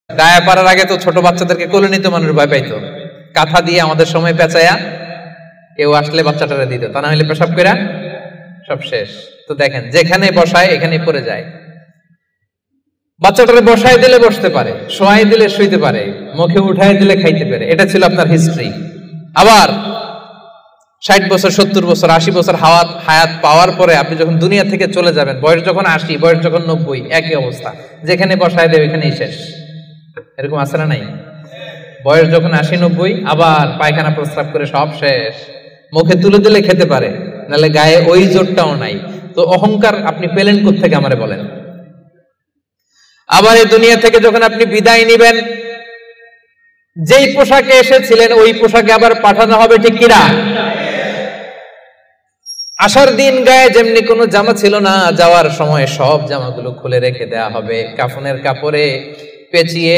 গায়ে পারার আগে তো ছোট বাচ্চাদেরকে কোলে নিতে মানুষ ভয় পাইতো, কাঁথা দিয়ে আমাদের সময় পেঁচায়া কেউ আসলে বাচ্চাটারে দিত, তা না হলে পেশাব করে সব শেষ। তো দেখেন যেখানে বসায় এখানে পড়ে যায়। বাচ্চাটারে বসায় দিলে বসতে পারে, শোয়াই দিলে শুইতে পারে, মুখে উঠাই দিলে খাইতে পারে। এটা ছিল আপনার হিস্ট্রি। আবার 60 বছর 70 বছর 80 বছর হায়াত পাওয়ার পরে আপনি যখন দুনিয়া থেকে চলে যাবেন, বয়স যখন 80 বয়স যখন 90, একই অবস্থা, যেখানে বসায় দেয় ওইখানেই শেষ। এরকম আছে না নাই? বয়স যখন 80-90 আবার পায়খানা প্রস্রাব করে সব শেষ, মুখে তুলে দিলে খেতে পারে, নাহলে গায়ে ওই জোরটাও নাই। তো অহংকার আপনি পেলেন কোত্থেকে আমারে বলেন? আবার এই দুনিয়া থেকে যখন আপনি বিদায় নিবেন, যেই পোশাকে এসেছিলেন ওই পোশাকে আবার পাঠানো হবে, ঠিক কিনা? আসার দিন গায়ে যেমনি কোনো জামা ছিল না, যাওয়ার সময় সব জামাগুলো খুলে রেখে দেয়া হবে, কাফনের কাপড়ে পেঁচিয়ে